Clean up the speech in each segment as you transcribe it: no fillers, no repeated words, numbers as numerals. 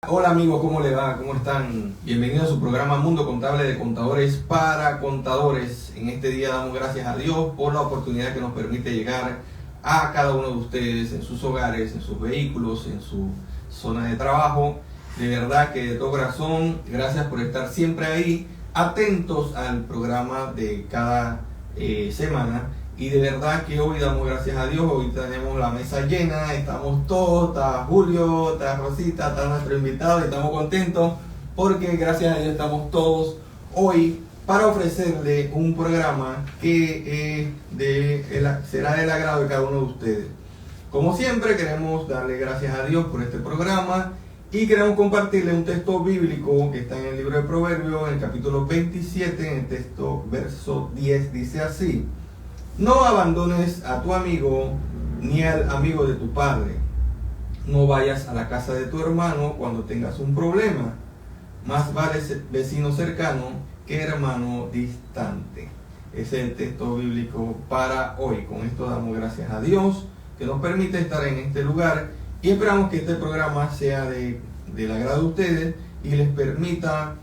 Hola amigos, ¿cómo le va? ¿Cómo están? Bienvenidos a su programa Mundo Contable de Contadores para Contadores. En este día damos gracias a Dios por la oportunidad que nos permite llegar a cada uno de ustedes en sus hogares, en sus vehículos, en su zona de trabajo. De verdad que de todo corazón, gracias por estar siempre ahí, atentos al programa de cada semana. Y de verdad que hoy damos gracias a Dios, hoy tenemos la mesa llena, estamos todos, está Julio, está Rosita, está nuestro invitado y estamos contentos porque gracias a Dios estamos todos hoy para ofrecerle un programa que será del agrado de cada uno de ustedes. Como siempre queremos darle gracias a Dios por este programa y queremos compartirle un texto bíblico que está en el libro de Proverbios, en el capítulo 27, en el texto verso 10, dice así: no abandones a tu amigo ni al amigo de tu padre. No vayas a la casa de tu hermano cuando tengas un problema. Más vale vecino cercano que hermano distante. Ese es el texto bíblico para hoy. Con esto damos gracias a Dios que nos permite estar en este lugar y esperamos que este programa sea del agrado de ustedes y les permita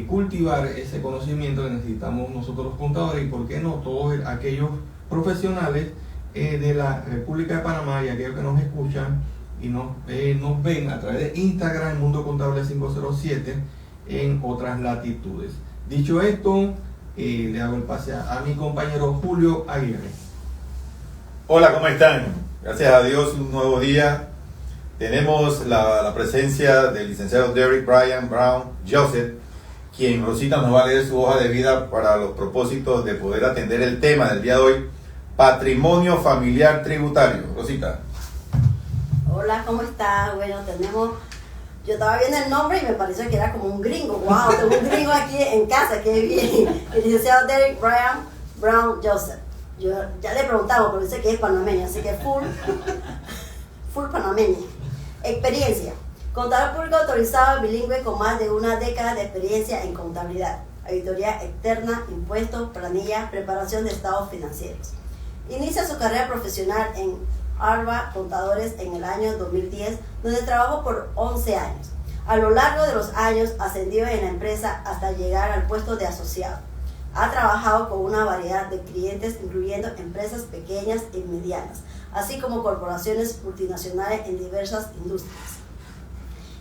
cultivar ese conocimiento que necesitamos nosotros los contadores y por qué no todos aquellos profesionales de la República de Panamá y aquellos que nos escuchan y nos ven a través de Instagram, Mundo Contable 507, en otras latitudes. Dicho esto, le hago el pase a mi compañero Julio Aguirre. Hola, ¿cómo están? Gracias a Dios, un nuevo día. Tenemos la presencia del licenciado Derrick Brian Brown Joseph, quien Rosita nos va a leer su hoja de vida para los propósitos de poder atender el tema del día de hoy, patrimonio familiar tributario. Rosita. Hola, ¿cómo estás? Bueno, yo estaba viendo el nombre y me pareció que era como un gringo. Wow, tengo un gringo aquí en casa, qué bien. El licenciado Derrick Brian Brown Joseph. Yo ya le preguntaba, pero dice que es panameño, así que full panameño. Experiencia: contador público autorizado bilingüe con más de una década de experiencia en contabilidad, auditoría externa, impuestos, planillas, preparación de estados financieros. Inicia su carrera profesional en Arba Contadores en el año 2010, donde trabajó por 11 años. A lo largo de los años ascendió en la empresa hasta llegar al puesto de asociado. Ha trabajado con una variedad de clientes, incluyendo empresas pequeñas y medianas, así como corporaciones multinacionales en diversas industrias.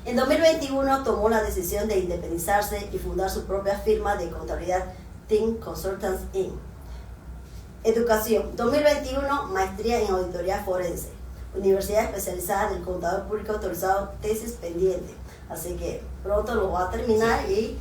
En 2021 tomó la decisión de independizarse y fundar su propia firma de contabilidad, Team Consultants Inc. Educación: 2021, maestría en auditoría forense, Universidad Especializada del Contador Público Autorizado, tesis pendiente. Así que pronto lo va a terminar y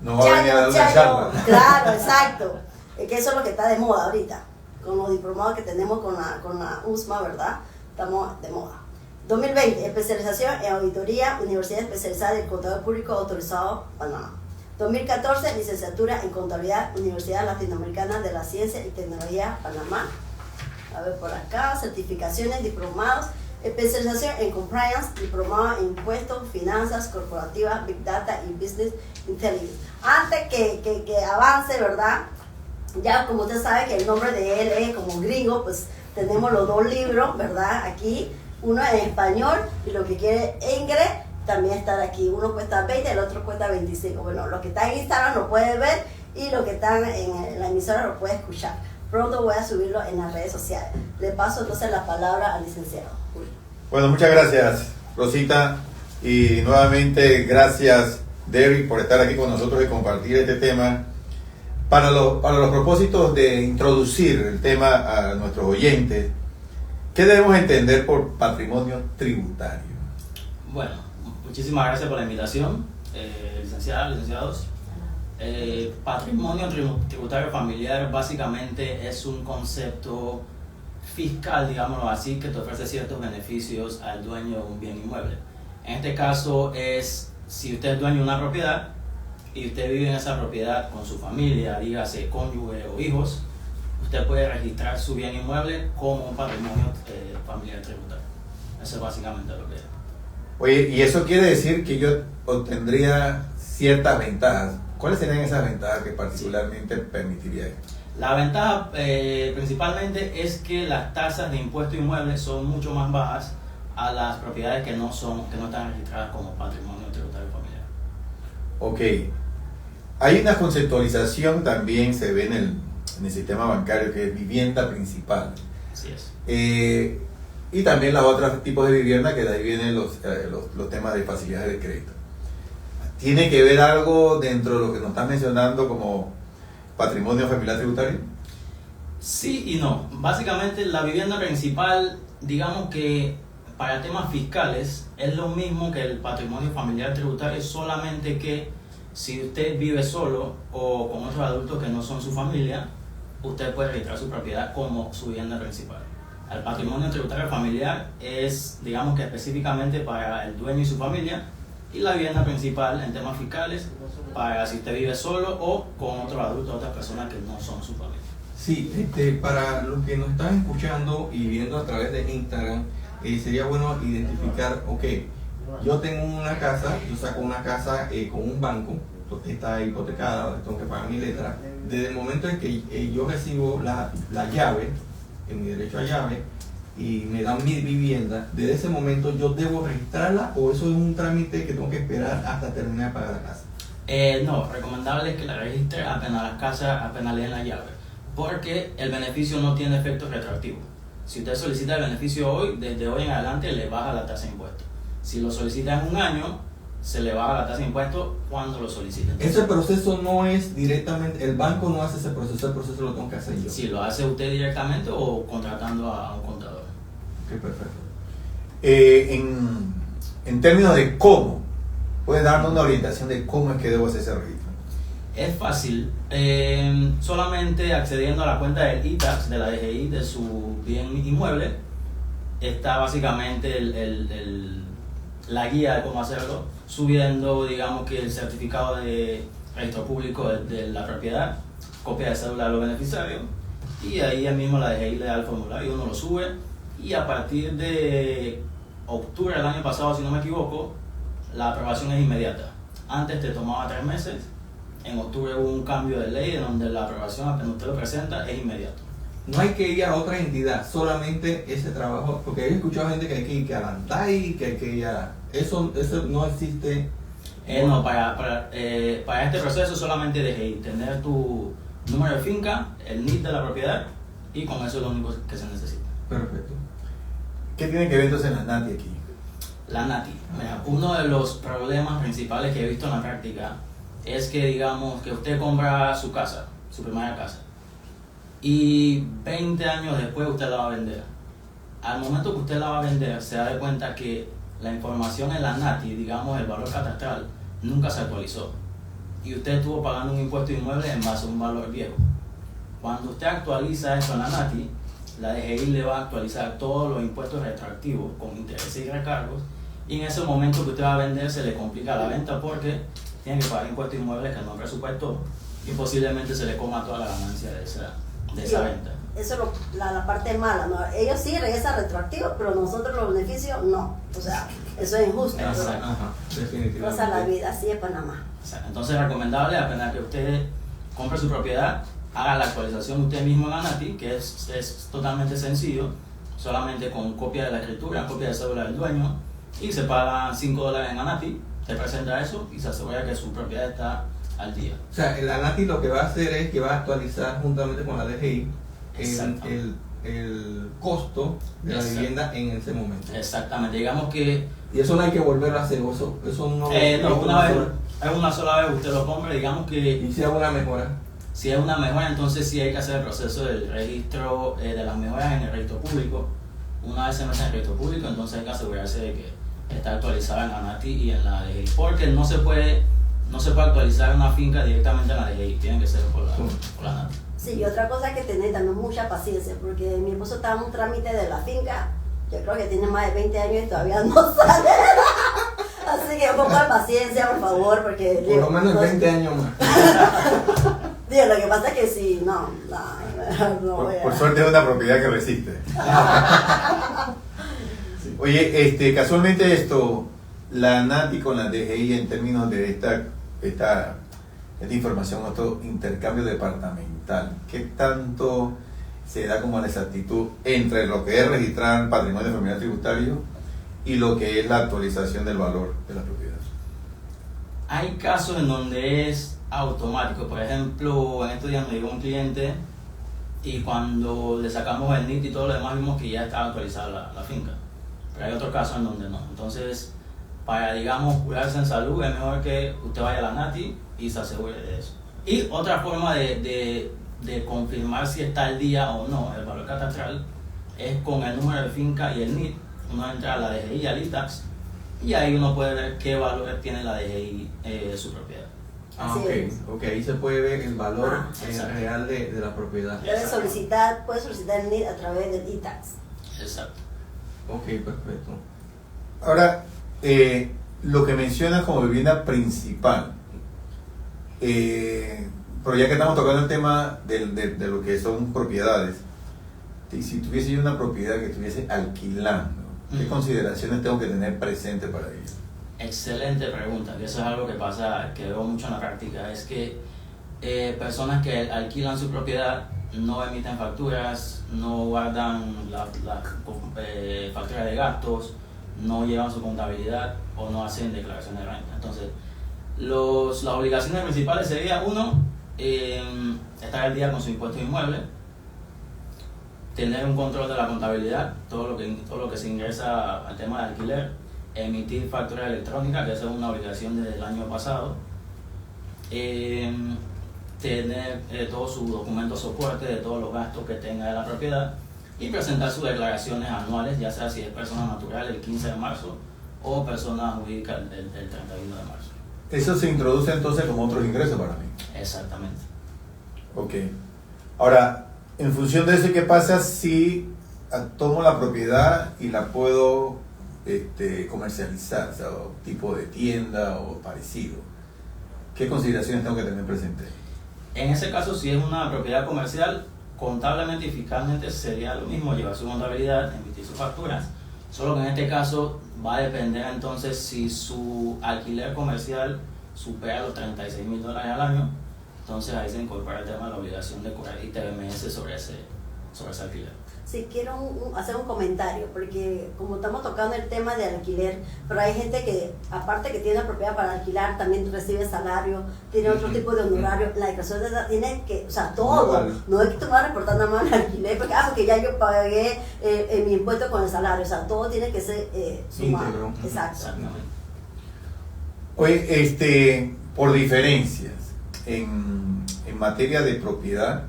nos va a venir a dar una charla. Claro, exacto. Es que eso es lo que está de moda ahorita. Con los diplomados que tenemos con la USMA, ¿verdad? Estamos de moda. 2020, especialización en auditoría, Universidad Especializada del Contador Público Autorizado, Panamá. 2014, licenciatura en contabilidad, Universidad Latinoamericana de la Ciencia y Tecnología, Panamá. A ver por acá, certificaciones, diplomados, especialización en compliance, diplomado en impuestos, finanzas corporativas, big data y business intelligence. Antes que avance, ¿verdad? Ya como usted sabe que el nombre de él es como gringo, pues tenemos los dos libros, ¿verdad? Aquí, uno en español y lo que quiere en inglés también estar aquí. Uno cuesta 20, el otro cuesta 25. Bueno, lo que está en Instagram lo puede ver y lo que está en la emisora lo puede escuchar. Pronto voy a subirlo en las redes sociales. Le paso entonces la palabra al licenciado Julio. Bueno, muchas gracias, Rosita, y nuevamente gracias, Derrick, por estar aquí con nosotros y compartir este tema. Para los propósitos de introducir el tema a nuestros oyentes, ¿qué debemos entender por patrimonio tributario? Bueno, muchísimas gracias por la invitación, licenciados. Patrimonio tributario familiar básicamente es un concepto fiscal, digámoslo así, que te ofrece ciertos beneficios al dueño de un bien inmueble. En este caso es si usted es dueño de una propiedad y usted vive en esa propiedad con su familia, dígase cónyuge o hijos, usted puede registrar su bien inmueble como un patrimonio familiar tributario. Eso es básicamente lo que es. Oye, y eso quiere decir que yo obtendría ciertas ventajas. ¿Cuáles serían esas ventajas que particularmente permitiría esto? La ventaja principalmente es que las tasas de impuesto inmueble son mucho más bajas a las propiedades que no están registradas como patrimonio tributario familiar. Ok. Hay una conceptualización también, se ve en el sistema bancario, que es vivienda principal. Así es. Y también los otros tipos de vivienda, que de ahí vienen los temas de facilidades de crédito. ¿Tiene que ver algo dentro de lo que nos estás mencionando como patrimonio familiar tributario? Sí y no. Básicamente la vivienda principal, digamos que para temas fiscales es lo mismo que el patrimonio familiar tributario, solamente que si usted vive solo o con otros adultos que no son su familia, usted puede registrar su propiedad como su vivienda principal. El patrimonio tributario familiar es, digamos que específicamente para el dueño y su familia, y la vivienda principal en temas fiscales para si usted vive solo o con otros adultos, otras personas que no son su familia. Sí, para los que nos están escuchando y viendo a través de Instagram, sería bueno identificar, ok, yo tengo una casa, yo saco una casa con un banco, está hipotecada, tengo que pagar mi letra. Desde el momento en que yo recibo la llave, en mi derecho a llave, y me dan mi vivienda, desde ese momento yo debo registrarla, o eso es un trámite que tengo que esperar hasta terminar de pagar la casa. No, recomendable es que la registre apenas le den la llave, porque el beneficio no tiene efecto retroactivo. Si usted solicita el beneficio hoy, desde hoy en adelante le baja la tasa de impuesto. Si lo solicita en un año, se le baja la tasa de impuesto cuando lo solicite. Ese proceso no es directamente, el banco no hace ese proceso lo tengo que hacer yo. Si lo hace usted directamente o contratando a un contador. Ok, perfecto. En términos de cómo, ¿puedes darnos una orientación de cómo es que debo hacer ese registro? Es fácil, solamente accediendo a la cuenta del ITAX, de la DGI, de su bien inmueble, está básicamente la guía de cómo hacerlo, subiendo, digamos que el certificado de registro público de la propiedad, copia de cédula de los beneficiarios, y ahí mismo la DGI le da el formulario, uno lo sube, y a partir de octubre del año pasado, si no me equivoco, la aprobación es inmediata. Antes te tomaba 3 meses, en octubre hubo un cambio de ley en donde la aprobación, apenas usted lo presenta, es inmediato. No hay que ir a otra entidad, solamente ese trabajo, porque he escuchado gente que hay que ir a la ANTAI, que hay que ir a... Eso no existe. No, para este proceso solamente DGI, tener tu número de finca, el NIT de la propiedad, y con eso es lo único que se necesita. Perfecto. ¿Qué tiene que ver entonces la NATI aquí? La NATI, mira, uno de los problemas principales que he visto en la práctica es que, digamos, que usted compra su casa, su primera casa, y 20 años después usted la va a vender. Al momento que usted la va a vender, se da de cuenta que la información en la NATI, digamos el valor catastral, nunca se actualizó, y usted estuvo pagando un impuesto inmueble en base a un valor viejo. Cuando usted actualiza eso en la NATI, la DGI le va a actualizar todos los impuestos retroactivos con intereses y recargos, y en ese momento que usted va a vender se le complica la venta porque tiene que pagar impuestos inmuebles que no presupuestó, y posiblemente se le coma toda la ganancia de esa venta. Eso es la parte mala, ¿no? Ellos sí regresan retroactivos, pero nosotros los beneficios no. O sea, eso es injusto. Exacto. Ajá, definitivamente. Cosa la vida, así es Panamá. Exacto. Entonces, recomendable, apenas que usted compre su propiedad, haga la actualización usted mismo en la NATI, que es totalmente sencillo, solamente con copia de la escritura, copia de cédula del dueño, y se pagan $5 en la NATI, te presenta eso y se asegura que su propiedad está al día. O sea, la NATI lo que va a hacer es que va a actualizar juntamente con la DGI el costo de la Exacto. vivienda en ese momento. Exactamente, digamos que Y eso no hay que volverlo a hacer, eso no... una sola vez usted lo compra, digamos que Y si hago una mejora. si es una mejora, entonces sí hay que hacer el proceso del registro de las mejoras en el registro público. Una vez se mete en el registro público, entonces hay que asegurarse de que está actualizada en la NATI y en la DGI, porque no se puede actualizar una finca directamente en la DGI, tiene que ser por la NATI. Sí, y otra cosa que tener también mucha paciencia, porque mi esposo está en un trámite de la finca, yo creo que tiene más de 20 años y todavía no sale. Así que un poco de paciencia, por favor, porque... Por lo menos 20 años más. Digo, lo que pasa es que si no voy a... Por suerte es una propiedad que resiste. Oye, casualmente la NATI con la DGI en términos de esta información, otro intercambio departamental, ¿qué tanto se da como la exactitud entre lo que es registrar patrimonio familiar tributario y lo que es la actualización del valor de la propiedad. Hay casos en donde es automático. Por ejemplo, en estos días me llegó un cliente y cuando le sacamos el NIT y todo lo demás vimos que ya estaba actualizada la finca. Pero hay otros casos en donde no. Entonces, para, digamos, curarse en salud, es mejor que usted vaya a la NATI y se asegure de eso. Y otra forma de confirmar si está al día o no el valor catastral es con el número de finca y el NIT. Uno entra a la DGI y al ITAX y ahí uno puede ver qué valores tiene la DGI de su propiedad. Ah, ok, ahí se puede ver el valor real de la propiedad. Puedes solicitar el NID a través del ITAX. Exacto. Ok, perfecto. Ahora, lo que mencionas como vivienda principal, pero ya que estamos tocando el tema de lo que son propiedades, si tuviese yo una propiedad que estuviese alquilando, ¿qué consideraciones tengo que tener presente para ello? Excelente pregunta, que eso es algo que pasa, que veo mucho en la práctica, es que personas que alquilan su propiedad no emiten facturas, no guardan la factura de gastos, no llevan su contabilidad o no hacen declaración de renta. Entonces, las obligaciones principales sería, uno, estar al día con su impuesto inmueble, tener un control de la contabilidad, todo lo que se ingresa al tema de alquiler, emitir factura electrónica, que esa es una obligación desde el año pasado, tener todos sus documentos soporte de todos los gastos que tenga de la propiedad y presentar sus declaraciones anuales, ya sea si es persona natural el 15 de marzo o persona jurídica el 31 de marzo. Eso se introduce entonces como otros ingresos para mí. Exactamente. Ok. Ahora, en función de eso, ¿qué pasa si tomo la propiedad y la puedo comercializar? O sea, tipo de tienda o parecido. ¿Qué consideraciones tengo que tener presente? En ese caso, si es una propiedad comercial, contablemente y fiscalmente sería lo mismo, llevar su contabilidad, emitir sus facturas. Solo que en este caso va a depender entonces si su alquiler comercial supera los $36,000 al año. Entonces ahí se incorpora el tema de la obligación de cobrar ITBMS sobre ese alquiler. Sí, quiero hacer un comentario, porque como estamos tocando el tema de alquiler, pero hay gente que, aparte que tiene una propiedad para alquilar, también recibe salario, tiene otro tipo de honorario. La declaración de edad tiene que, o sea, todo. No es que tú vas a reportar nada más el alquiler, porque ya yo pagué mi impuesto con el salario, o sea, todo tiene que ser sumado. Íntegro. Exacto. Exactamente. Oye, por diferencias, en materia de propiedad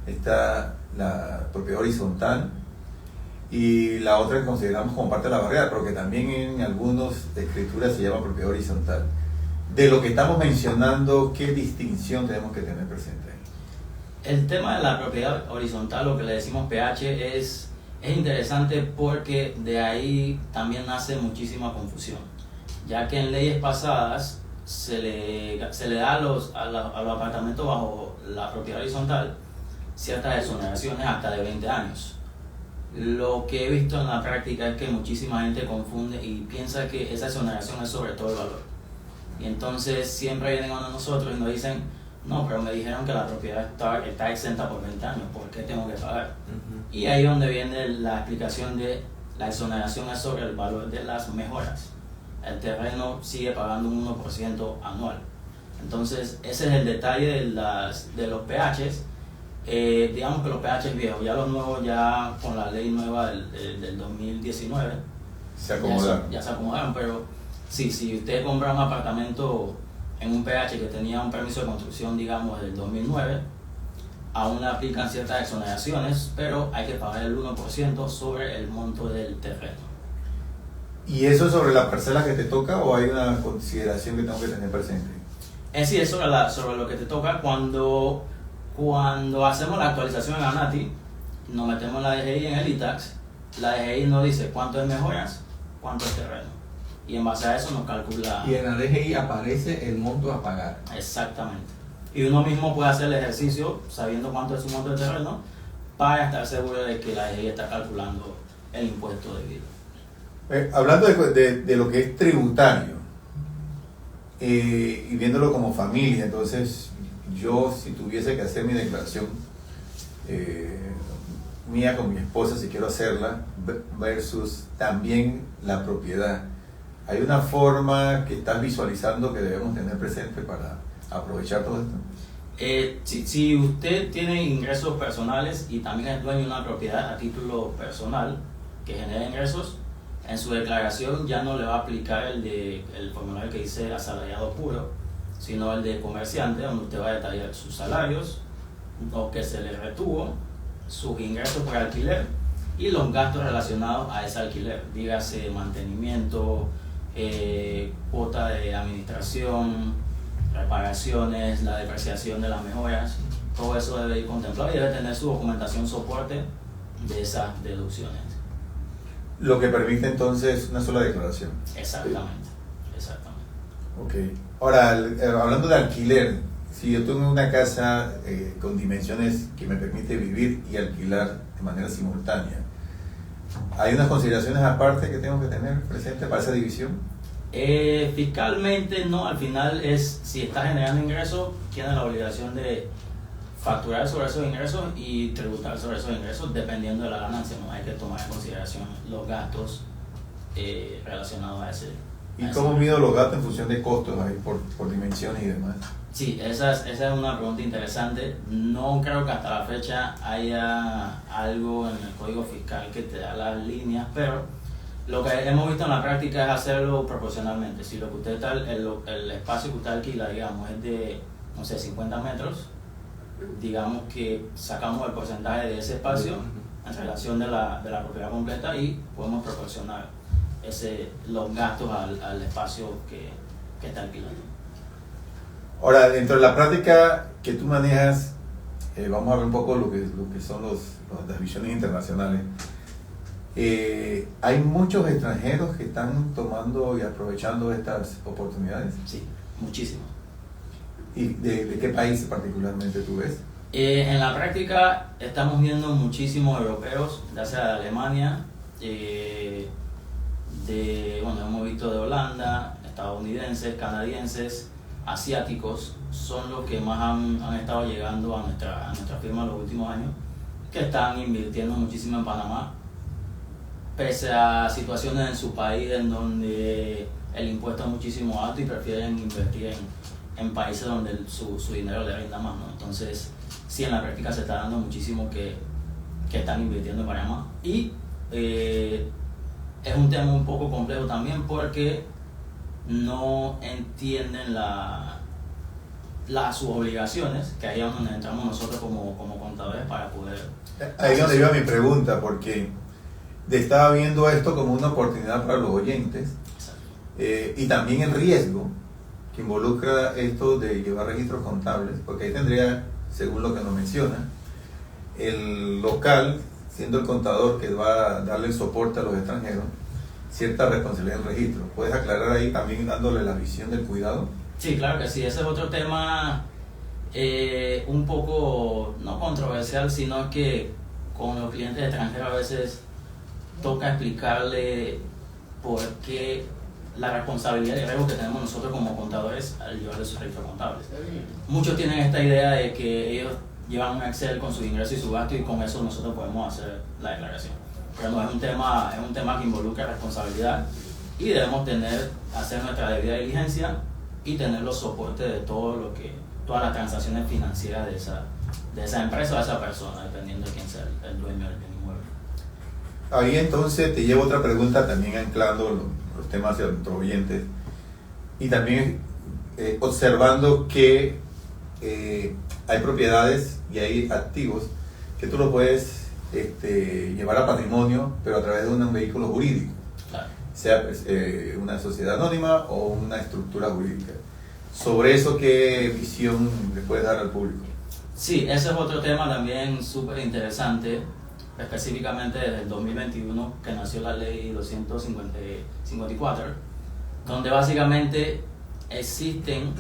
está la propiedad horizontal y la otra que consideramos como parte de la barrera, pero que también en algunas escrituras se llama propiedad horizontal. De lo que estamos mencionando, ¿qué distinción tenemos que tener presente ahí? El tema de la propiedad horizontal, lo que le decimos PH, es interesante porque de ahí también nace muchísima confusión, ya que en leyes pasadas se le da a los apartamentos bajo la propiedad horizontal ciertas exoneraciones hasta de 20 años. Lo que he visto en la práctica es que muchísima gente confunde y piensa que esa exoneración es sobre todo el valor. Y entonces siempre vienen a nosotros y nos dicen, no, pero me dijeron que la propiedad está exenta por 20 años, ¿por qué tengo que pagar? Y ahí es donde viene la explicación de la exoneración es sobre el valor de las mejoras. El terreno sigue pagando un 1% anual. Entonces ese es el detalle de los PHs. Digamos que los PHs viejos, ya los nuevos, ya con la ley nueva del 2019 Se acomodaron. ya se acomodaron, pero sí, si usted compra un apartamento en un PH que tenía un permiso de construcción, digamos, del 2009, aún le aplican ciertas exoneraciones, pero hay que pagar el 1% sobre el monto del terreno. ¿Y eso sobre la parcela que te toca o hay una consideración que tengo que tener presente? Sí, es sobre lo que te toca. Cuando hacemos la actualización en la NATI, nos metemos en la DGI en el ITAX, la DGI nos dice cuánto es mejoras, cuánto es terreno. Y en base a eso nos calcula. Y en la DGI aparece el monto a pagar. Exactamente. Y uno mismo puede hacer el ejercicio sabiendo cuánto es su monto de terreno para estar seguro de que la DGI está calculando el impuesto debido. Hablando de lo que es tributario y viéndolo como familia, entonces yo si tuviese que hacer mi declaración mía con mi esposa, si quiero hacerla, versus también la propiedad. ¿Hay una forma que estás visualizando que debemos tener presente para aprovechar todo esto? Si usted tiene ingresos personales y también es dueño de una propiedad a título personal que genera ingresos, en su declaración ya no le va a aplicar el formulario que dice asalariado puro, sino el de comerciante, donde usted va a detallar sus salarios, lo que se le retuvo, sus ingresos por alquiler y los gastos relacionados a ese alquiler, dígase mantenimiento, cuota de administración, reparaciones, la depreciación de las mejoras. Todo eso debe ir contemplado y debe tener su documentación soporte de esas deducciones. Lo que permite entonces una sola declaración. Exactamente. Ok. Ahora, hablando de alquiler, si yo tengo una casa con dimensiones que me permite vivir y alquilar de manera simultánea, ¿hay unas consideraciones aparte que tengo que tener presente para esa división? Fiscalmente no, al final es si está generando ingresos, tiene la obligación de facturar sobre esos ingresos y tributar sobre esos ingresos dependiendo de la ganancia. No hay que tomar en consideración los gastos relacionados a ese. ¿Y cómo mido los gastos en función de costos ahí por dimensiones y demás? Sí, esa es una pregunta interesante. No creo que hasta la fecha haya algo en el Código Fiscal que te da las líneas, pero lo que hemos visto en la práctica es hacerlo proporcionalmente. Si lo que usted está, el espacio que usted alquila, digamos, es de, no sé, 50 metros, digamos que sacamos el porcentaje de ese espacio en relación de la propiedad completa y podemos proporcionar los gastos al espacio que está alquilando. Ahora, dentro de la práctica que tú manejas, vamos a ver un poco lo que son las visiones internacionales. ¿Hay muchos extranjeros que están tomando y aprovechando estas oportunidades? Sí, muchísimo. ¿Y de qué país particularmente tú ves? En la práctica estamos viendo muchísimos europeos, ya sea de Alemania, hemos visto de Holanda, estadounidenses, canadienses, asiáticos, son los que más han estado llegando a nuestra firma en los últimos años, que están invirtiendo muchísimo en Panamá, pese a situaciones en su país en donde el impuesto es muchísimo alto y prefieren invertir en países donde su dinero le rinda más, ¿no? Entonces, sí, en la práctica se está dando muchísimo que están invirtiendo en Panamá. Y es un tema un poco complejo también porque no entienden sus obligaciones, que ahí es donde entramos nosotros como contadores para poder... Ahí es donde iba mi pregunta, porque estaba viendo esto como una oportunidad para los oyentes y también el riesgo que involucra esto de llevar registros contables, porque ahí tendría, según lo que nos menciona, el local, siendo el contador que va a darle el soporte a los extranjeros, cierta responsabilidad en el registro. ¿Puedes aclarar ahí también dándole la visión del cuidado? Sí, claro que sí, ese es otro tema un poco, no controversial, sino que con los clientes extranjeros a veces toca explicarle por qué la responsabilidad y el riesgo que tenemos nosotros como contadores al llevarle sus registros contables. Muchos tienen esta idea de que ellos llevan un Excel con sus ingresos y sus gastos y con eso nosotros podemos hacer la declaración. Pero no, es un tema que involucra responsabilidad y debemos hacer nuestra debida diligencia y tener los soportes de todas las transacciones financieras de esa empresa o de esa persona, dependiendo de quién sea el dueño del bien inmueble. Ahí entonces te llevo otra pregunta, también anclando los temas hacia nuestros oyentes y también observando que hay propiedades y hay activos que tú lo puedes llevar a patrimonio, pero a través de un vehículo jurídico, Claro. sea una sociedad anónima o una estructura jurídica. Sobre eso, ¿qué visión le puedes dar al público? Sí, ese es otro tema también súper interesante, específicamente desde el 2021 que nació la ley 254, donde básicamente existían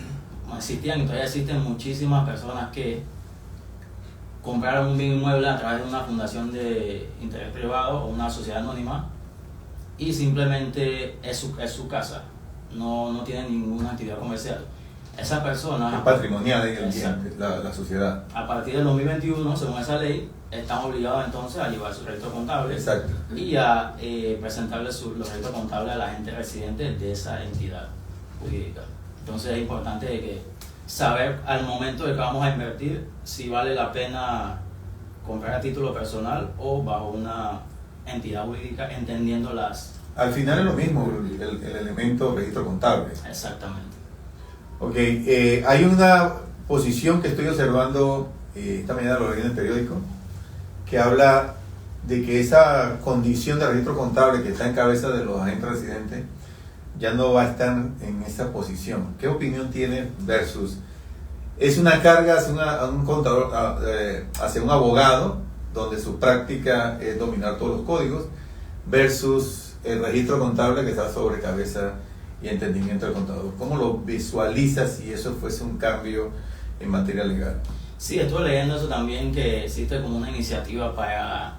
y todavía existen muchísimas personas que compraron un bien inmueble a través de una fundación de interés privado o una sociedad anónima y simplemente es su casa, no tiene ninguna actividad comercial. esa persona... Es patrimonial en Exacto. la sociedad. A partir del 2021, según esa ley, están obligados entonces a llevar su registro contable. Exacto. Y a presentarle los registros contables a la gente residente de esa entidad jurídica. Entonces es importante que saber al momento de que vamos a invertir si vale la pena comprar a título personal o bajo una entidad jurídica, entendiendo las... Al final es lo mismo, el elemento registro contable. Exactamente. Ok, hay una posición que estoy observando, esta mañana lo leí en el periódico, que habla de que esa condición de registro contable que está en cabeza de los agentes residentes ya no va a estar en esa posición. ¿Qué opinión tiene versus es una carga hacia un contador, hacia un abogado, donde su práctica es dominar todos los códigos, versus el registro contable que está sobre cabeza y entendimiento del contador? ¿Cómo lo visualizas si eso fuese un cambio en materia legal? Sí, estuve leyendo eso también, que existe como una iniciativa para,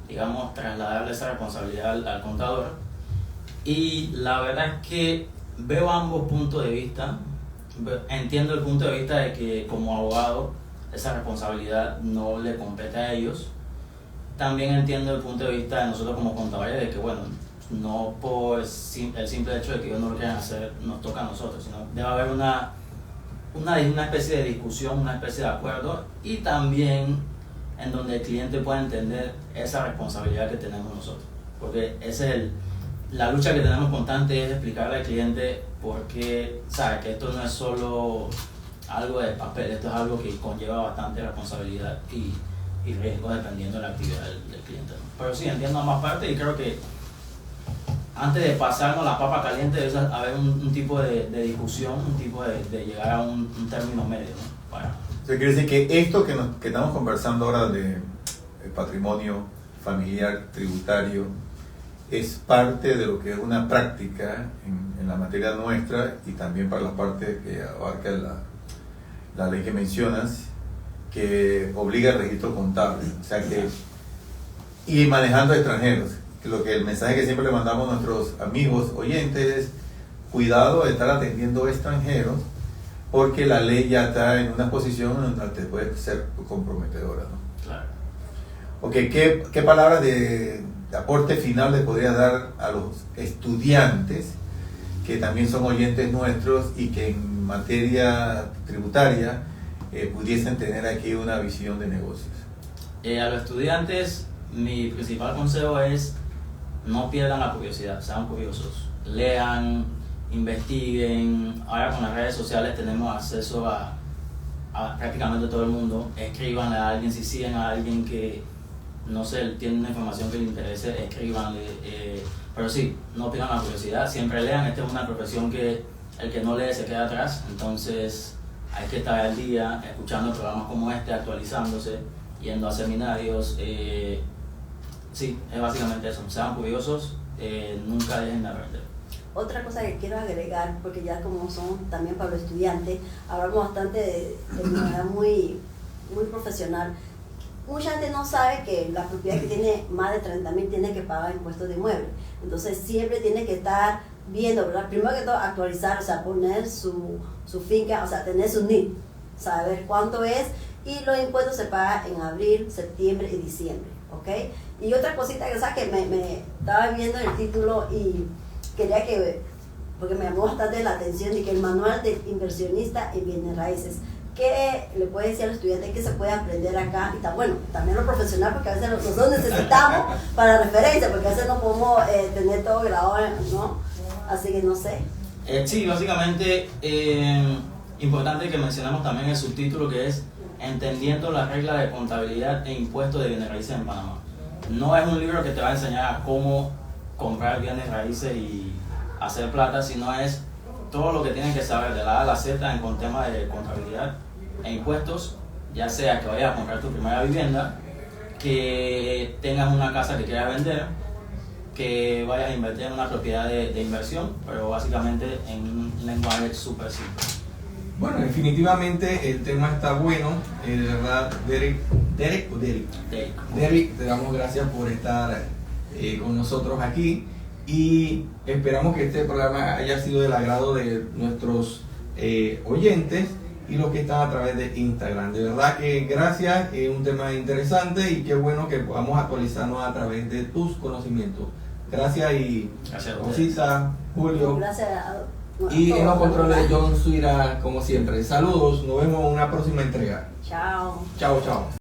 digamos, trasladarle esa responsabilidad al contador. Y la verdad es que veo ambos puntos de vista. Entiendo el punto de vista de que como abogado esa responsabilidad no le compete a ellos. También entiendo el punto de vista de nosotros como contadores de que, bueno, no por el simple hecho de que ellos no lo quieran hacer nos toca a nosotros, sino debe haber una especie de discusión, una especie de acuerdo, y también en donde el cliente pueda entender esa responsabilidad que tenemos nosotros, porque la lucha que tenemos constante es explicarle al cliente por qué, sabe que esto no es solo algo de papel, esto es algo que conlleva bastante responsabilidad y riesgo dependiendo de la actividad del cliente. Pero sí, entiendo ambas partes y creo que antes de pasarnos la papa caliente debe haber un tipo de discusión, un tipo de llegar a un término medio, ¿no? Eso quiere decir que esto que estamos conversando ahora de patrimonio familiar, tributario, es parte de lo que es una práctica en la materia nuestra y también para la parte que abarca la ley que mencionas, que obliga al registro contable. O sea que, y manejando extranjeros. Que el mensaje que siempre le mandamos a nuestros amigos oyentes es: cuidado de estar atendiendo extranjeros, porque la ley ya está en una posición en donde te puede ser comprometedora, ¿no? Claro. Ok, ¿qué palabras de aporte final le podrías dar a los estudiantes que también son oyentes nuestros y que en materia tributaria pudiesen tener aquí una visión de negocios? A los estudiantes, mi principal consejo es: no pierdan la curiosidad, sean curiosos, lean, investiguen. Ahora con las redes sociales tenemos acceso a prácticamente todo el mundo. Escríbanle a alguien, si siguen a alguien que, no sé, tiene una información que les interese, escríbanle. Pero sí, no pierdan la curiosidad, siempre lean. Esta es una profesión que el que no lee se queda atrás, entonces hay que estar al día, escuchando programas como este, actualizándose, yendo a seminarios. Sí, es básicamente eso. Sean curiosos, nunca dejen de aprender. Otra cosa que quiero agregar, porque ya como son también para los estudiantes, hablamos bastante de manera muy profesional. Mucha gente no sabe que la propiedad que tiene más de 30,000 tiene que pagar impuestos de inmueble. Entonces siempre tiene que estar viendo, ¿verdad? Primero que todo, actualizar, o sea, poner su finca, o sea, tener su NIT, saber cuánto es, y los impuestos se pagan en abril, septiembre y diciembre, ¿ok? Y otra cosita que, o sea, que me estaba viendo el título y quería porque me llamó bastante la atención, y que el manual del inversionista en bienes raíces, ¿qué le puede decir al estudiante que se puede aprender acá? Y bueno, también lo profesional, porque a veces nosotros necesitamos para referencia, porque a veces no podemos tener todo grabado, ¿no? Así que no sé. Sí, básicamente, importante que mencionamos también el subtítulo, que es Entendiendo las reglas de contabilidad e impuestos de bienes raíces en Panamá. No es un libro que te va a enseñar a cómo comprar bienes raíces y hacer plata, sino es todo lo que tienes que saber de la A a la Z con temas de contabilidad e impuestos, ya sea que vayas a comprar tu primera vivienda, que tengas una casa que quieras vender, que vayas a invertir en una propiedad de inversión, pero básicamente en un lenguaje súper simple. Bueno, definitivamente el tema está bueno. De verdad, Derek, te damos gracias por estar con nosotros aquí, y esperamos que este programa haya sido del agrado de nuestros oyentes y los que están a través de Instagram. De verdad que gracias, es un tema interesante y qué bueno que podamos actualizarnos a través de tus conocimientos. Gracias y Gracias a ustedes. Rosita, Julio. Gracias Y en los todos. controles John Suira, como siempre. Saludos, nos vemos en una próxima entrega. Chao. Chao, chao.